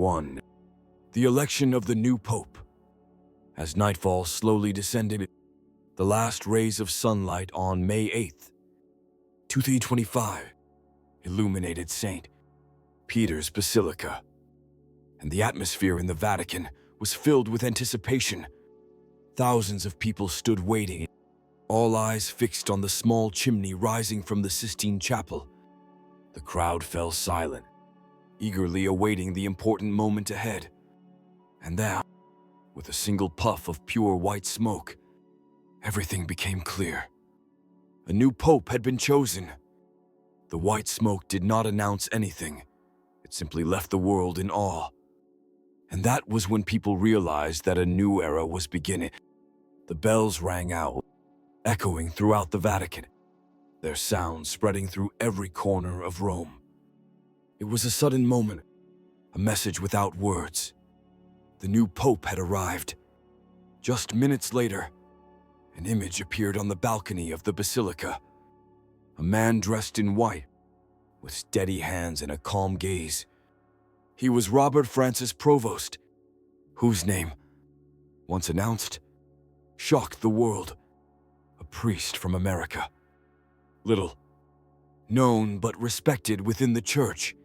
1. The election of the new Pope. As nightfall slowly descended, the last rays of sunlight on May 8th, 2025, illuminated St. Peter's Basilica, and the atmosphere in the Vatican was filled with anticipation. Thousands of people stood waiting, all eyes fixed on the small chimney rising from the Sistine Chapel. The crowd fell silent, eagerly awaiting the important moment ahead. And then, with a single puff of pure white smoke, everything became clear. A new pope had been chosen. The white smoke did not announce anything. It simply left the world in awe. And that was when people realized that a new era was beginning. The bells rang out, echoing throughout the Vatican, their sound spreading through every corner of Rome. It was a sudden moment, a message without words. The new pope had arrived. Just minutes later, an image appeared on the balcony of the basilica. A man dressed in white, with steady hands and a calm gaze. He was Robert Francis Provost, whose name, once announced, shocked the world. A priest from America. Little known but respected within the church.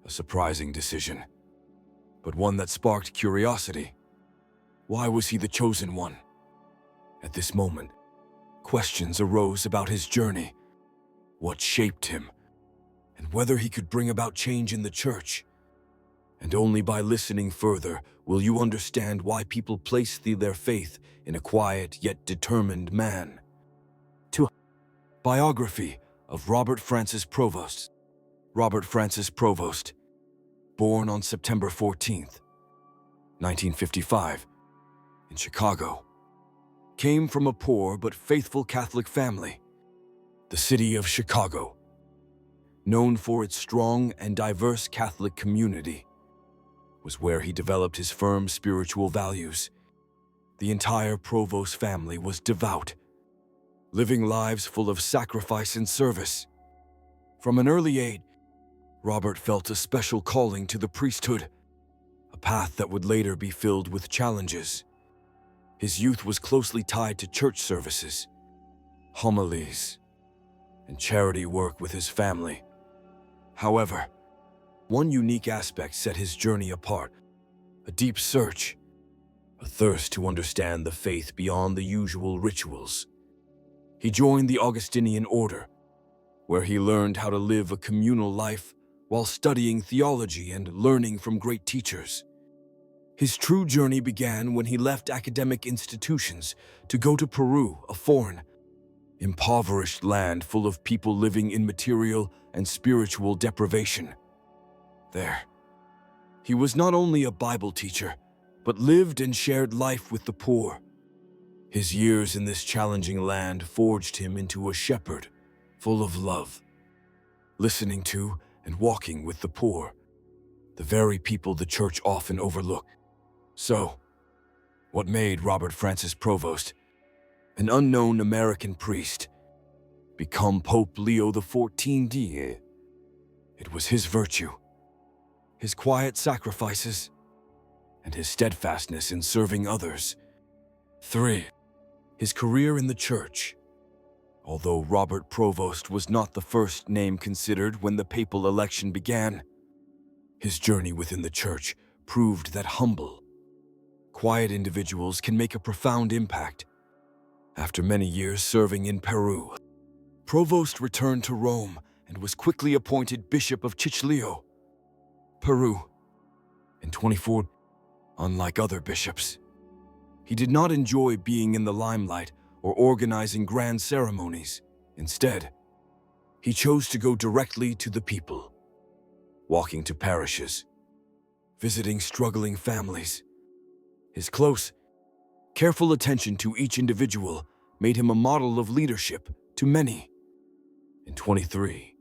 A surprising decision, but one that sparked curiosity. Why was he the chosen one? At this moment, questions arose about his journey, what shaped him, and whether he could bring about change in the church. And only by listening further will you understand why people place their faith in a quiet yet determined man. 2. Biography of Robert Francis Provost. Robert Francis Provost, born on September 14th, 1955, in Chicago, came from a poor but faithful Catholic family. The city of Chicago, known for its strong and diverse Catholic community, was where he developed his firm spiritual values. The entire Provost family was devout, living lives full of sacrifice and service. From an early age, Robert felt a special calling to the priesthood, a path that would later be filled with challenges. His youth was closely tied to church services, homilies, and charity work with his family. However, one unique aspect set his journey apart: a deep search, a thirst to understand the faith beyond the usual rituals. He joined the Augustinian order, where he learned how to live a communal life while studying theology and learning from great teachers. His true journey began when he left academic institutions to go to Peru, a foreign, impoverished land full of people living in material and spiritual deprivation. There, he was not only a Bible teacher, but lived and shared life with the poor. His years in this challenging land forged him into a shepherd, full of love, listening to and walking with the poor, the very people the church often overlooked. So, what made Robert Francis Provost, an unknown American priest, become Pope Leo XIV? It was his virtue, his quiet sacrifices, and his steadfastness in serving others. 3. His career in the church. Although Robert Provost was not the first name considered when the papal election began, his journey within the church proved that humble, quiet individuals can make a profound impact. After many years serving in Peru, Provost returned to Rome and was quickly appointed Bishop of Chiclayo, Peru. In 24, unlike other bishops, he did not enjoy being in the limelight or organizing grand ceremonies. Instead, he chose to go directly to the people, walking to parishes, visiting struggling families. His close, careful attention to each individual made him a model of leadership to many. In 23,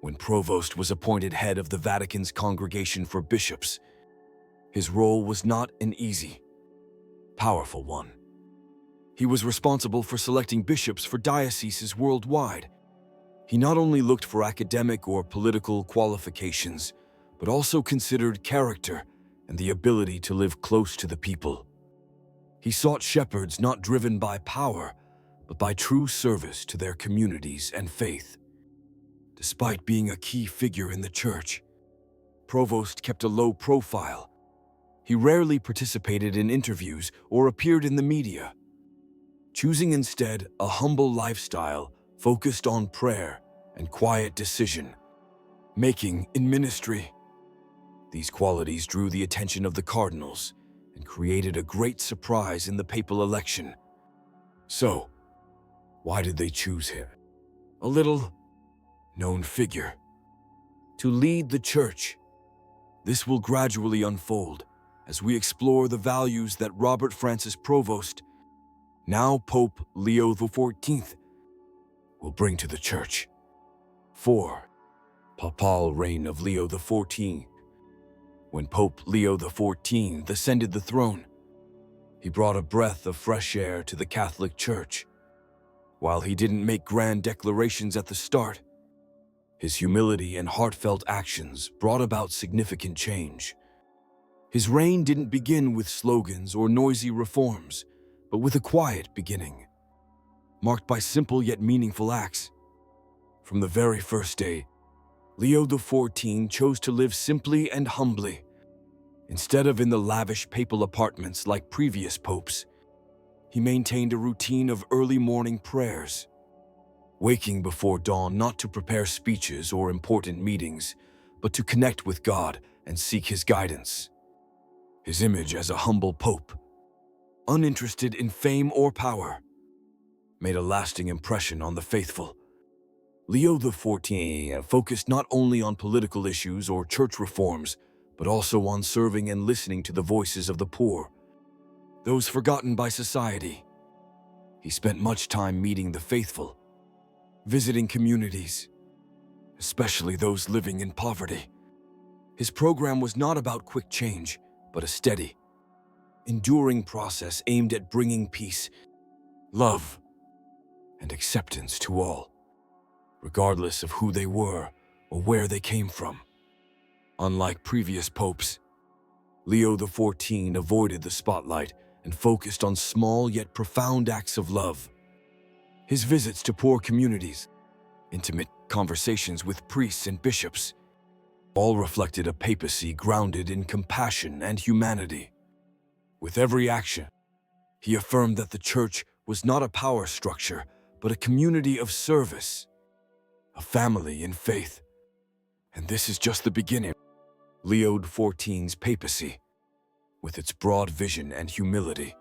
when Provost was appointed head of the Vatican's Congregation for Bishops, his role was not an easy, powerful one. He was responsible for selecting bishops for dioceses worldwide. He not only looked for academic or political qualifications, but also considered character and the ability to live close to the people. He sought shepherds not driven by power, but by true service to their communities and faith. Despite being a key figure in the church, Provost kept a low profile. He rarely participated in interviews or appeared in the media, choosing instead a humble lifestyle focused on prayer and quiet decision-making in ministry. These qualities drew the attention of the cardinals and created a great surprise in the papal election. So, why did they choose him? A little-known figure to lead the church. This will gradually unfold as we explore the values that Robert Francis Provost, now Pope Leo XIV, will bring to the church. 4. Papal reign of Leo XIV. When Pope Leo XIV ascended the throne, he brought a breath of fresh air to the Catholic Church. While he didn't make grand declarations at the start, his humility and heartfelt actions brought about significant change. His reign didn't begin with slogans or noisy reforms, but with a quiet beginning, marked by simple yet meaningful acts. From the very first day, Leo XIV chose to live simply and humbly. Instead of in the lavish papal apartments like previous popes, he maintained a routine of early morning prayers, waking before dawn not to prepare speeches or important meetings, but to connect with God and seek His guidance. His image as a humble pope, uninterested in fame or power, made a lasting impression on the faithful. Leo XIV focused not only on political issues or church reforms, but also on serving and listening to the voices of the poor, those forgotten by society. He spent much time meeting the faithful, visiting communities, especially those living in poverty. His program was not about quick change, but a steady, enduring process aimed at bringing peace, love, and acceptance to all, regardless of who they were or where they came from. Unlike previous popes, Leo XIV avoided the spotlight and focused on small yet profound acts of love. His visits to poor communities, intimate conversations with priests and bishops, all reflected a papacy grounded in compassion and humanity. With every action, he affirmed that the church was not a power structure, but a community of service, a family in faith. And this is just the beginning. Leo XIV's papacy, with its broad vision and humility,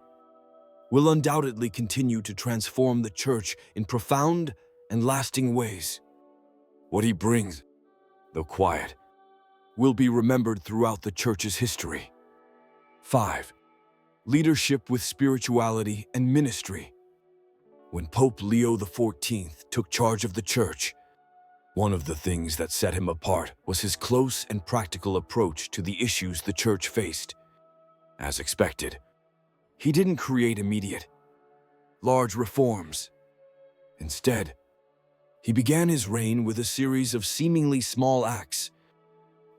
will undoubtedly continue to transform the church in profound and lasting ways. What he brings, though quiet, will be remembered throughout the church's history. 5. Leadership with spirituality and ministry. When Pope Leo XIV took charge of the church, one of the things that set him apart was his close and practical approach to the issues the church faced. As expected, he didn't create immediate, large reforms. Instead, he began his reign with a series of seemingly small acts,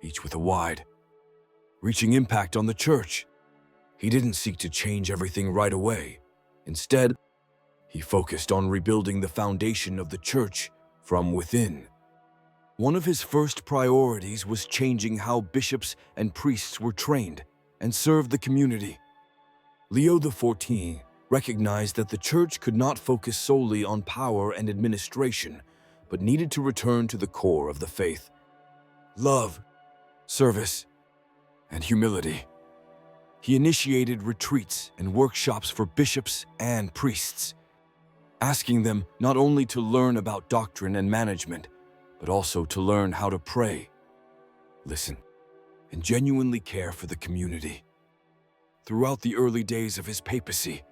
each with a wide-reaching impact on the church. He didn't seek to change everything right away. Instead, he focused on rebuilding the foundation of the church from within. One of his first priorities was changing how bishops and priests were trained and served the community. Leo XIV recognized that the church could not focus solely on power and administration, but needed to return to the core of the faith: love, service, and humility. He initiated retreats and workshops for bishops and priests, asking them not only to learn about doctrine and management, but also to learn how to pray, listen, and genuinely care for the community. Throughout the early days of his papacy,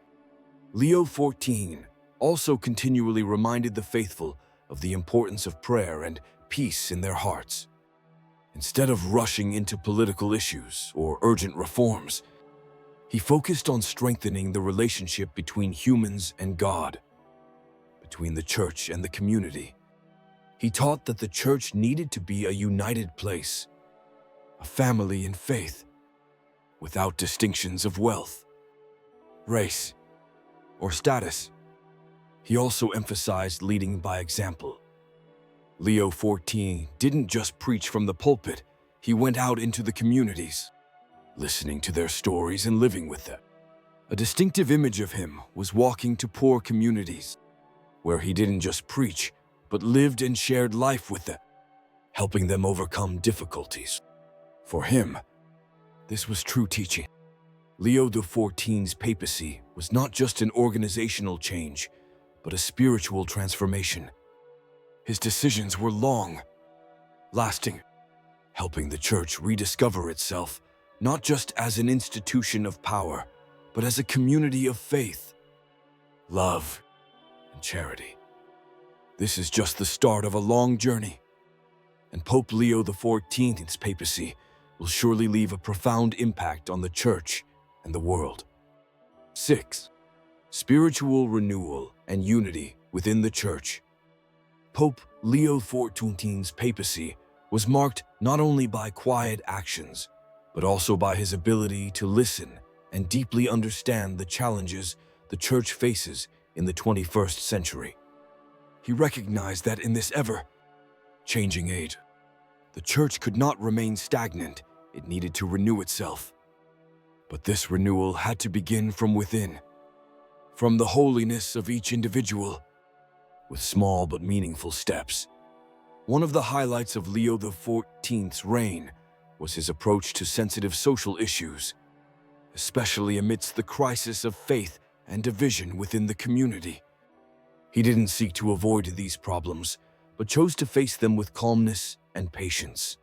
Leo XIV also continually reminded the faithful of the importance of prayer and peace in their hearts. Instead of rushing into political issues or urgent reforms, he focused on strengthening the relationship between humans and God, between the church and the community. He taught that the church needed to be a united place, a family in faith, without distinctions of wealth, race, or status. He also emphasized leading by example. Leo XIV didn't just preach from the pulpit, he went out into the communities, listening to their stories and living with them. A distinctive image of him was walking to poor communities, where he didn't just preach, but lived and shared life with them, helping them overcome difficulties. For him, this was true teaching. Leo XIV's papacy was not just an organizational change, but a spiritual transformation. His decisions were long, lasting, helping the Church rediscover itself, not just as an institution of power, but as a community of faith, love, and charity. This is just the start of a long journey, and Pope Leo XIV's papacy will surely leave a profound impact on the Church and the world. 6. Spiritual renewal and unity within the Church. Pope Leo XIV's papacy was marked not only by quiet actions, but also by his ability to listen and deeply understand the challenges the Church faces in the 21st century. He recognized that in this ever-changing age, the Church could not remain stagnant. It needed to renew itself. But this renewal had to begin from within, from the holiness of each individual, with small but meaningful steps. One of the highlights of Leo XIV's reign was his approach to sensitive social issues, especially amidst the crisis of faith and division within the community. He didn't seek to avoid these problems, but chose to face them with calmness and patience.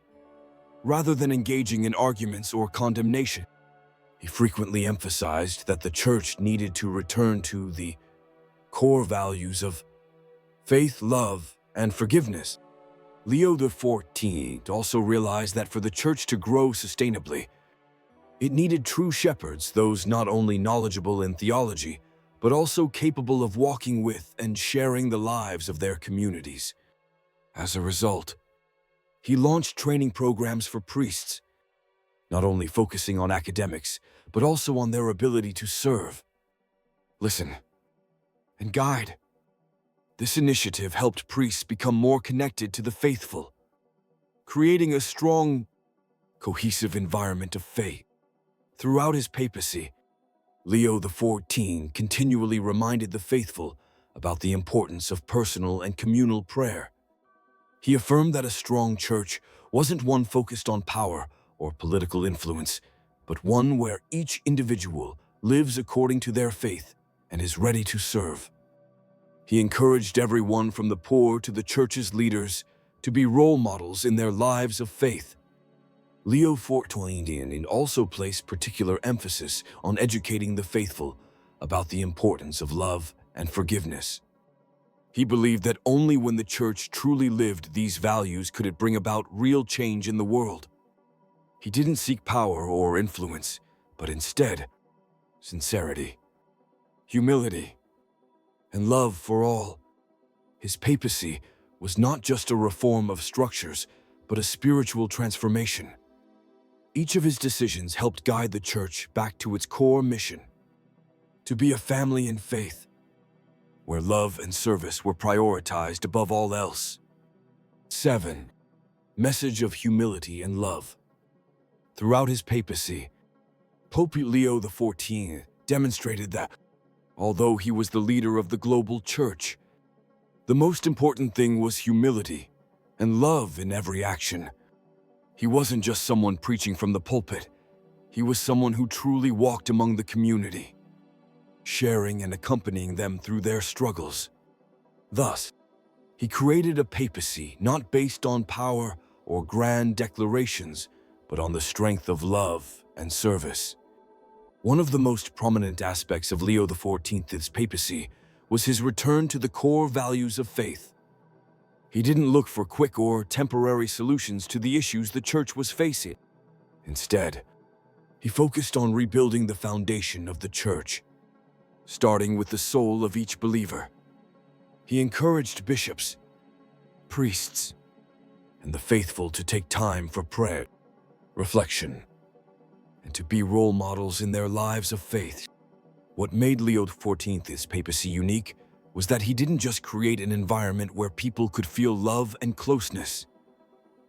Rather than engaging in arguments or condemnation, he frequently emphasized that the Church needed to return to the core values of faith, love, and forgiveness. Leo XIV also realized that for the Church to grow sustainably, it needed true shepherds, those not only knowledgeable in theology, but also capable of walking with and sharing the lives of their communities. As a result, he launched training programs for priests, not only focusing on academics, but also on their ability to serve, listen, and guide. This initiative helped priests become more connected to the faithful, creating a strong, cohesive environment of faith. Throughout his papacy, Leo XIV continually reminded the faithful about the importance of personal and communal prayer. He affirmed that a strong church wasn't one focused on power or political influence, but one where each individual lives according to their faith and is ready to serve. He encouraged everyone from the poor to the Church's leaders to be role models in their lives of faith. Leo XIV also placed particular emphasis on educating the faithful about the importance of love and forgiveness. He believed that only when the Church truly lived these values could it bring about real change in the world. He didn't seek power or influence, but instead, sincerity, humility, and love for all. His papacy was not just a reform of structures, but a spiritual transformation. Each of his decisions helped guide the Church back to its core mission, to be a family in faith, where love and service were prioritized above all else. 7. Message of humility and love. Throughout his papacy, Pope Leo XIV demonstrated that, although he was the leader of the global Church, the most important thing was humility and love in every action. He wasn't just someone preaching from the pulpit. He was someone who truly walked among the community, sharing and accompanying them through their struggles. Thus, he created a papacy not based on power or grand declarations, but on the strength of love and service. One of the most prominent aspects of Leo XIV's papacy was his return to the core values of faith. He didn't look for quick or temporary solutions to the issues the Church was facing. Instead, he focused on rebuilding the foundation of the Church, starting with the soul of each believer. He encouraged bishops, priests, and the faithful to take time for prayer, reflection, and to be role models in their lives of faith. What made Leo XIV's papacy unique was that he didn't just create an environment where people could feel love and closeness.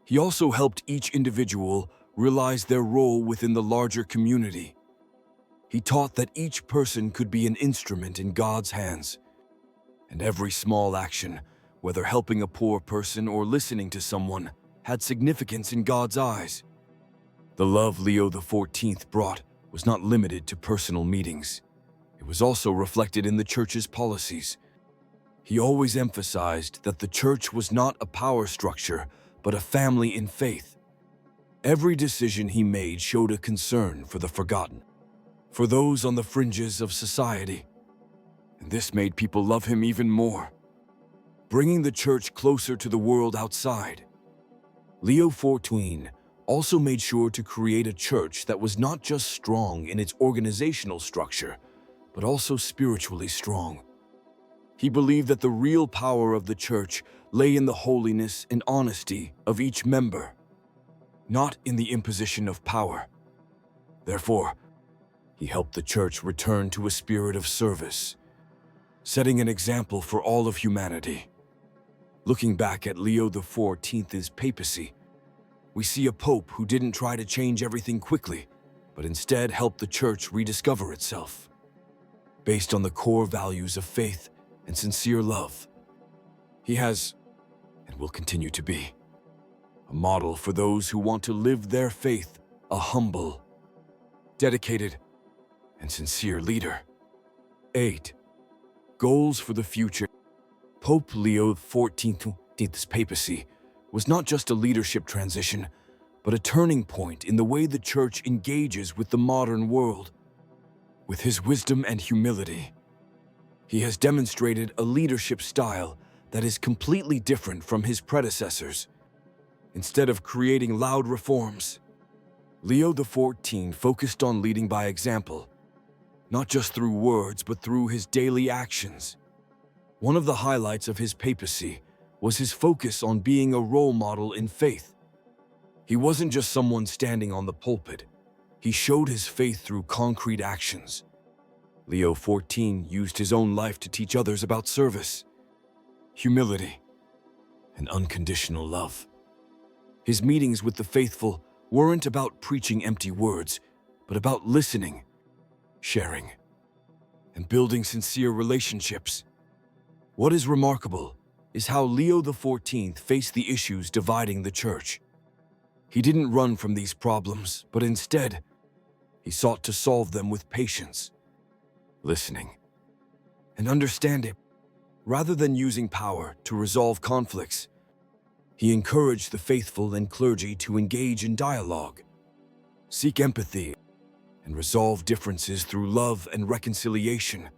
He also helped each individual realize their role within the larger community. He taught that each person could be an instrument in God's hands, and every small action, whether helping a poor person or listening to someone, had significance in God's eyes. The love Leo XIV brought was not limited to personal meetings. It was also reflected in the Church's policies. He always emphasized that the Church was not a power structure, but a family in faith. Every decision he made showed a concern for the forgotten, for those on the fringes of society. And this made people love him even more, bringing the Church closer to the world outside. Leo XIV also made sure to create a church that was not just strong in its organizational structure, but also spiritually strong. He believed that the real power of the Church lay in the holiness and honesty of each member, not in the imposition of power. Therefore, he helped the Church return to a spirit of service, setting an example for all of humanity. Looking back at Leo XIV's papacy, we see a pope who didn't try to change everything quickly, but instead helped the Church rediscover itself, based on the core values of faith and sincere love. He has, and will continue to be, a model for those who want to live their faith, a humble, dedicated, and sincere leader. 8. Goals for the future. Pope Leo XIV's papacy was not just a leadership transition, but a turning point in the way the Church engages with the modern world. With his wisdom and humility, he has demonstrated a leadership style that is completely different from his predecessors. Instead of creating loud reforms, Leo XIV focused on leading by example, not just through words, but through his daily actions. One of the highlights of his papacy was his focus on being a role model in faith. He wasn't just someone standing on the pulpit. He showed his faith through concrete actions. Leo XIV used his own life to teach others about service, humility, and unconditional love. His meetings with the faithful weren't about preaching empty words, but about listening, sharing, and building sincere relationships. What is remarkable is how Leo XIV faced the issues dividing the Church. He didn't run from these problems, but instead, he sought to solve them with patience, listening, and understanding. Rather than using power to resolve conflicts, he encouraged the faithful and clergy to engage in dialogue, seek empathy, and resolve differences through love and reconciliation.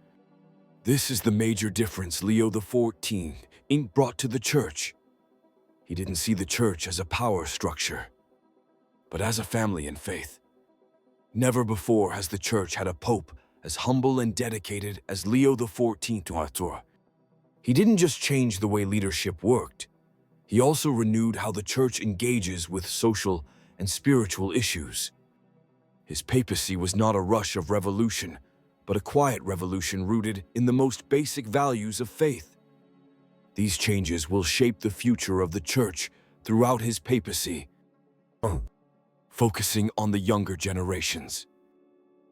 This is the major difference Leo XIV brought to the Church. He didn't see the Church as a power structure, but as a family in faith. Never before has the Church had a pope as humble and dedicated as Leo XIV. He didn't just change the way leadership worked, he also renewed how the Church engages with social and spiritual issues. His papacy was not a rush of revolution, but a quiet revolution rooted in the most basic values of faith. These changes will shape the future of the Church throughout his papacy, focusing on the younger generations.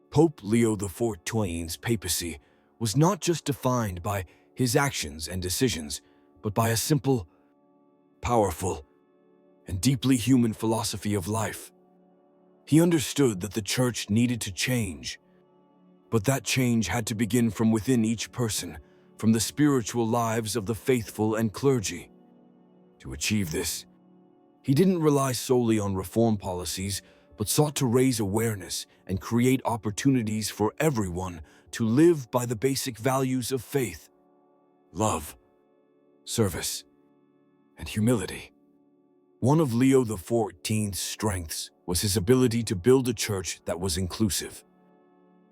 Pope Leo XIV's papacy was not just defined by his actions and decisions, but by a simple, powerful, and deeply human philosophy of life. He understood that the Church needed to change, but that change had to begin from within each person, from the spiritual lives of the faithful and clergy. To achieve this, he didn't rely solely on reform policies, but sought to raise awareness and create opportunities for everyone to live by the basic values of faith, love, service, and humility. One of Leo XIV's strengths was his ability to build a church that was inclusive,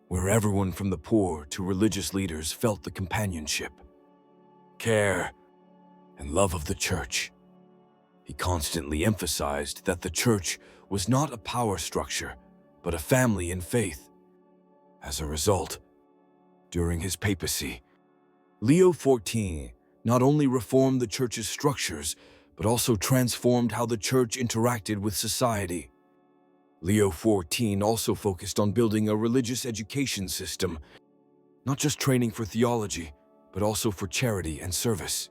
where everyone from the poor to religious leaders felt the companionship, care, and love of the Church. He constantly emphasized that the Church was not a power structure, but a family in faith. As a result, during his papacy, Leo XIV not only reformed the church's structures, but also transformed how the church interacted with society. Leo XIV also focused on building a religious education system, not just training for theology, but also for charity and service.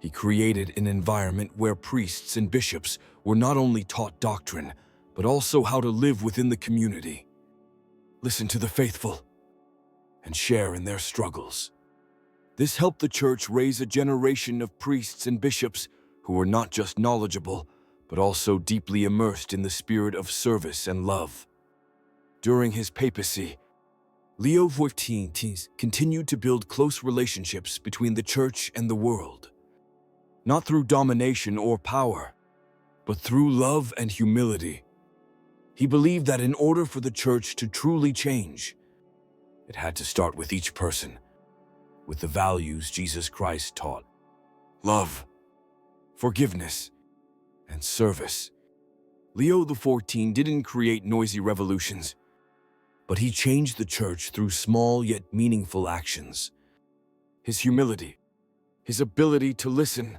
He created an environment where priests and bishops were not only taught doctrine, but also how to live within the community, listen to the faithful, and share in their struggles. This helped the church raise a generation of priests and bishops who were not just knowledgeable, but also deeply immersed in the spirit of service and love. During his papacy, Leo XIV continued to build close relationships between the church and the world, not through domination or power, but through love and humility. He believed that in order for the church to truly change, it had to start with each person, with the values Jesus Christ taught: love, forgiveness, and service. Leo XIV didn't create noisy revolutions, but he changed the church through small yet meaningful actions. His humility, his ability to listen,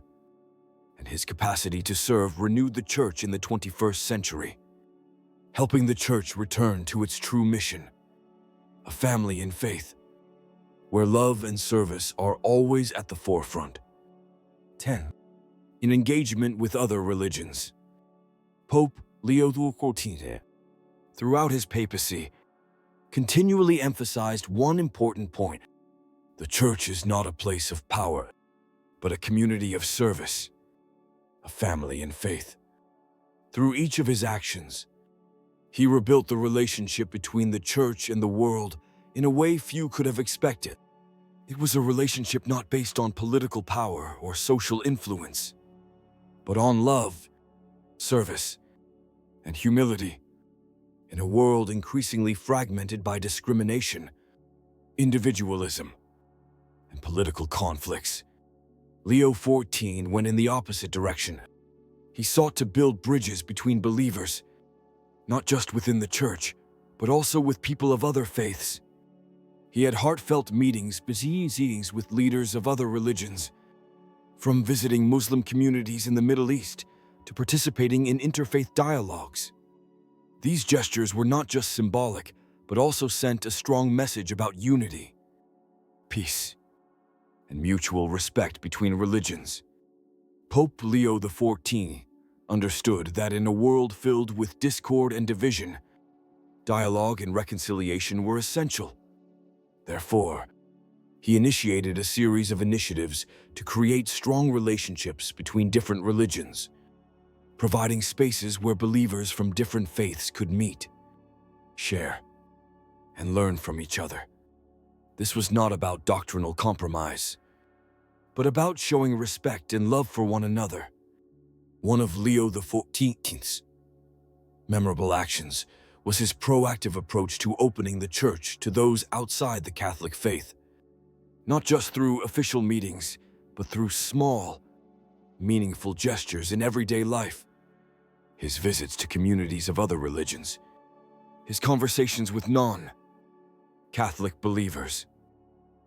and his capacity to serve renewed the church in the 21st century, helping the church return to its true mission: a family in faith, where love and service are always at the forefront. 10. In engagement with other religions. Pope Leo XIV, throughout his papacy, continually emphasized one important point: the church is not a place of power, but a community of service, a family in faith. Through each of his actions, he rebuilt the relationship between the church and the world in a way few could have expected. It was a relationship not based on political power or social influence, but on love, service, and humility. In a world increasingly fragmented by discrimination, individualism, and political conflicts, Leo XIV went in the opposite direction. He sought to build bridges between believers, not just within the church, but also with people of other faiths. He had heartfelt meetings with leaders of other religions, from visiting Muslim communities in the Middle East to participating in interfaith dialogues. These gestures were not just symbolic, but also sent a strong message about unity, peace, and mutual respect between religions. Pope Leo XIV understood that in a world filled with discord and division, dialogue and reconciliation were essential. Therefore, he initiated a series of initiatives to create strong relationships between different religions, providing spaces where believers from different faiths could meet, share, and learn from each other. This was not about doctrinal compromise, but about showing respect and love for one another. One of Leo XIV's memorable actions was his proactive approach to opening the church to those outside the Catholic faith, not just through official meetings, but through small, meaningful gestures in everyday life. His visits to communities of other religions, his conversations with non-Catholic believers,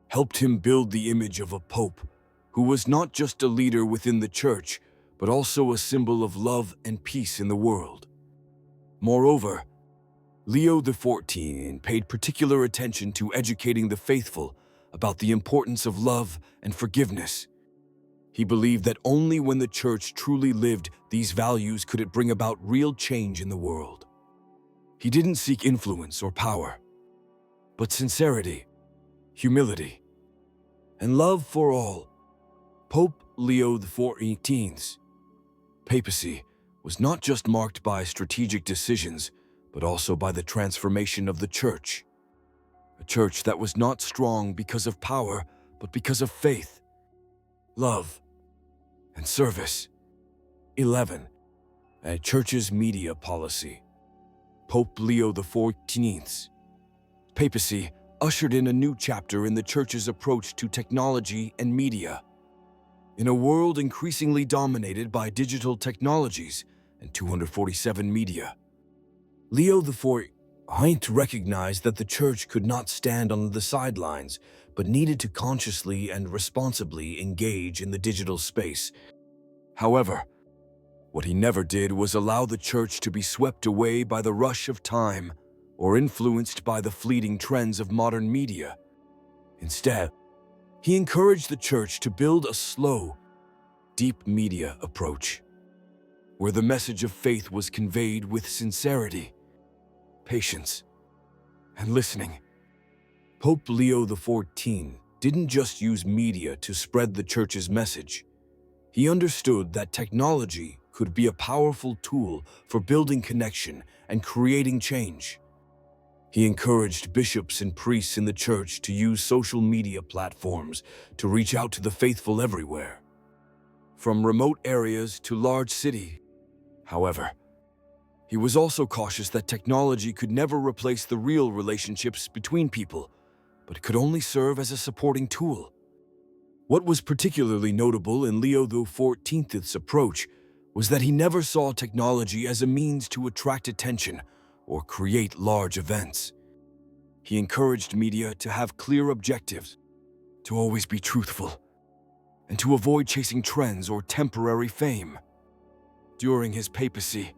helped him build the image of a pope who was not just a leader within the church, but also a symbol of love and peace in the world. Moreover, Leo XIV paid particular attention to educating the faithful about the importance of love and forgiveness. He believed that only when the church truly lived these values could it bring about real change in the world. He didn't seek influence or power, but sincerity, humility, and love for all. Pope Leo XIV's papacy was not just marked by strategic decisions, but also by the transformation of the church. A church that was not strong because of power, but because of faith, love, and service. 11. A church's media policy. Pope Leo XIV's papacy ushered in a new chapter in the church's approach to technology and media. In a world increasingly dominated by digital technologies and 247 media. Leo XIV recognized that the Church could not stand on the sidelines, but needed to consciously and responsibly engage in the digital space. However, what he never did was allow the Church to be swept away by the rush of time or influenced by the fleeting trends of modern media. Instead, he encouraged the Church to build a slow, deep media approach, where the message of faith was conveyed with sincerity, patience, and listening. Pope Leo XIV didn't just use media to spread the Church's message. He understood that technology could be a powerful tool for building connection and creating change. He encouraged bishops and priests in the Church to use social media platforms to reach out to the faithful everywhere, from remote areas to large cities. However, he was also cautious that technology could never replace the real relationships between people, but it could only serve as a supporting tool. What was particularly notable in Leo XIV's approach was that he never saw technology as a means to attract attention or create large events. He encouraged media to have clear objectives, to always be truthful, and to avoid chasing trends or temporary fame. During his papacy,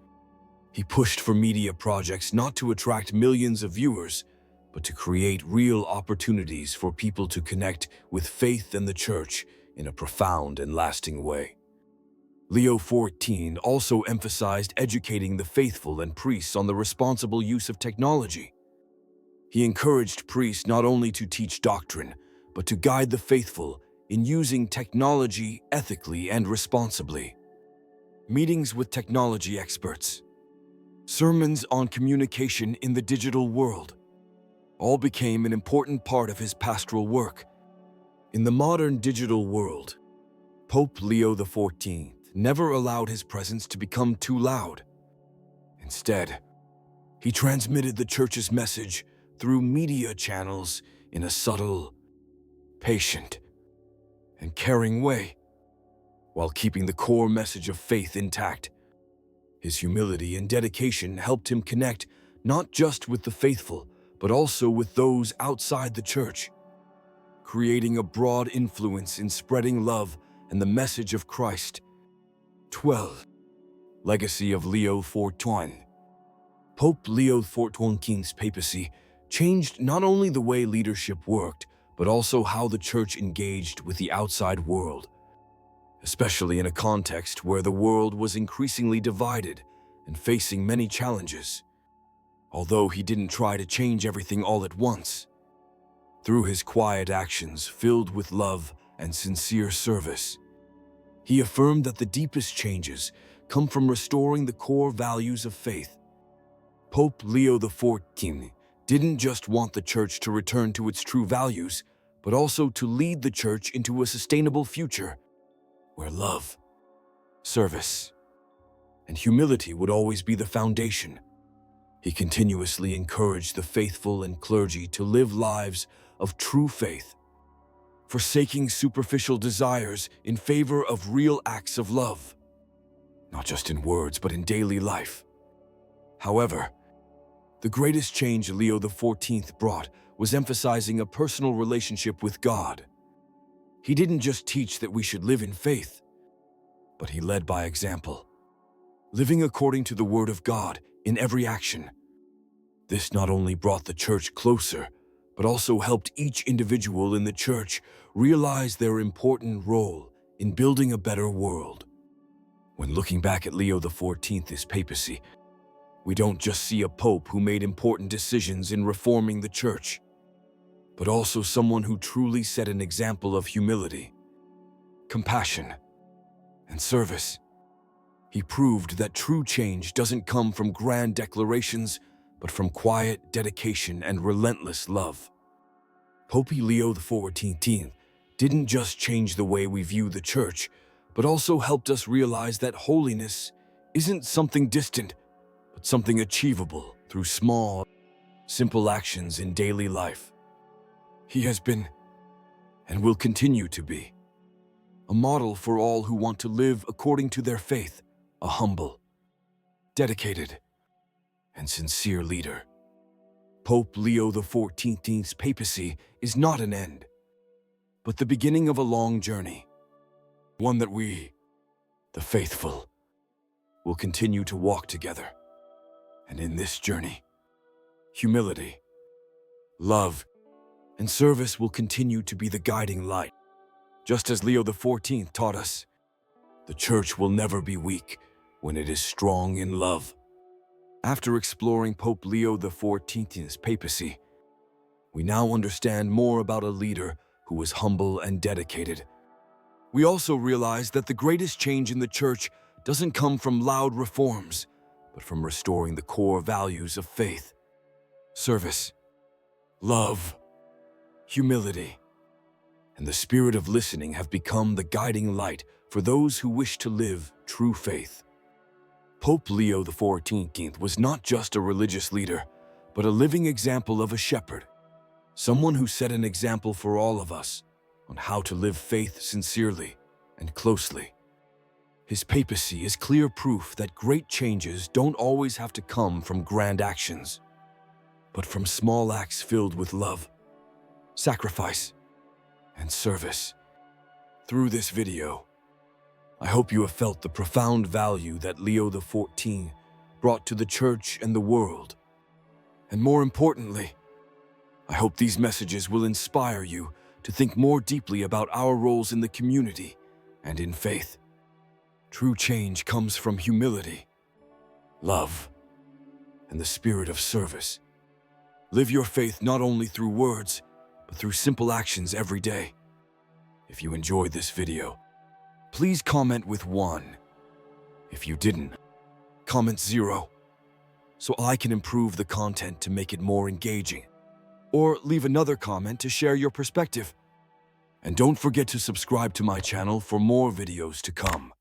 he pushed for media projects not to attract millions of viewers, but to create real opportunities for people to connect with faith and the Church in a profound and lasting way. Leo XIV also emphasized educating the faithful and priests on the responsible use of technology. He encouraged priests not only to teach doctrine, but to guide the faithful in using technology ethically and responsibly. Meetings with technology experts, sermons on communication in the digital world, all became an important part of his pastoral work. In the modern digital world, Pope Leo XIV never allowed his presence to become too loud. Instead, he transmitted the Church's message through media channels in a subtle, patient, and caring way, while keeping the core message of faith intact. His humility and dedication helped him connect not just with the faithful, but also with those outside the Church, creating a broad influence in spreading love and the message of Christ. 12. Legacy of Leo XIV. Pope Leo XIV's papacy changed not only the way leadership worked, but also how the Church engaged with the outside world, especially in a context where the world was increasingly divided and facing many challenges. Although he didn't try to change everything all at once, through his quiet actions filled with love and sincere service, he affirmed that the deepest changes come from restoring the core values of faith. Pope Leo XIV didn't just want the Church to return to its true values, but also to lead the Church into a sustainable future where love, service, and humility would always be the foundation. He continuously encouraged the faithful and clergy to live lives of true faith, forsaking superficial desires in favor of real acts of love, not just in words, but in daily life. However, the greatest change Leo XIV brought was emphasizing a personal relationship with God. He didn't just teach that we should live in faith, but he led by example, living according to the Word of God in every action. This not only brought the Church closer, but also helped each individual in the Church realize their important role in building a better world. When looking back at Leo XIV's papacy, we don't just see a pope who made important decisions in reforming the Church, but also someone who truly set an example of humility, compassion, and service. He proved that true change doesn't come from grand declarations, but from quiet dedication and relentless love. Pope Leo XIV didn't just change the way we view the Church, but also helped us realize that holiness isn't something distant, but something achievable through small, simple actions in daily life. He has been, and will continue to be, a model for all who want to live according to their faith, a humble, dedicated, and sincere leader. Pope Leo XIV's papacy is not an end, but the beginning of a long journey, one that we, the faithful, will continue to walk together. And in this journey, humility, love, and service will continue to be the guiding light. Just as Leo XIV taught us, the Church will never be weak when it is strong in love. After exploring Pope Leo XIV's papacy, we now understand more about a leader who was humble and dedicated. We also realize that the greatest change in the Church doesn't come from loud reforms, but from restoring the core values of faith, service, love, humility, and the spirit of listening have become the guiding light for those who wish to live true faith. Pope Leo XIV was not just a religious leader, but a living example of a shepherd, someone who set an example for all of us on how to live faith sincerely and closely. His papacy is clear proof that great changes don't always have to come from grand actions, but from small acts filled with love, sacrifice, and service. Through this video, I hope you have felt the profound value that Leo XIV brought to the Church and the world. And more importantly, I hope these messages will inspire you to think more deeply about our roles in the community and in faith. True change comes from humility, love, and the spirit of service. Live your faith not only through words, but through simple actions every day. If you enjoyed this video, please comment with 1. If you didn't, comment 0, so I can improve the content to make it more engaging. Or leave another comment to share your perspective. And don't forget to subscribe to my channel for more videos to come.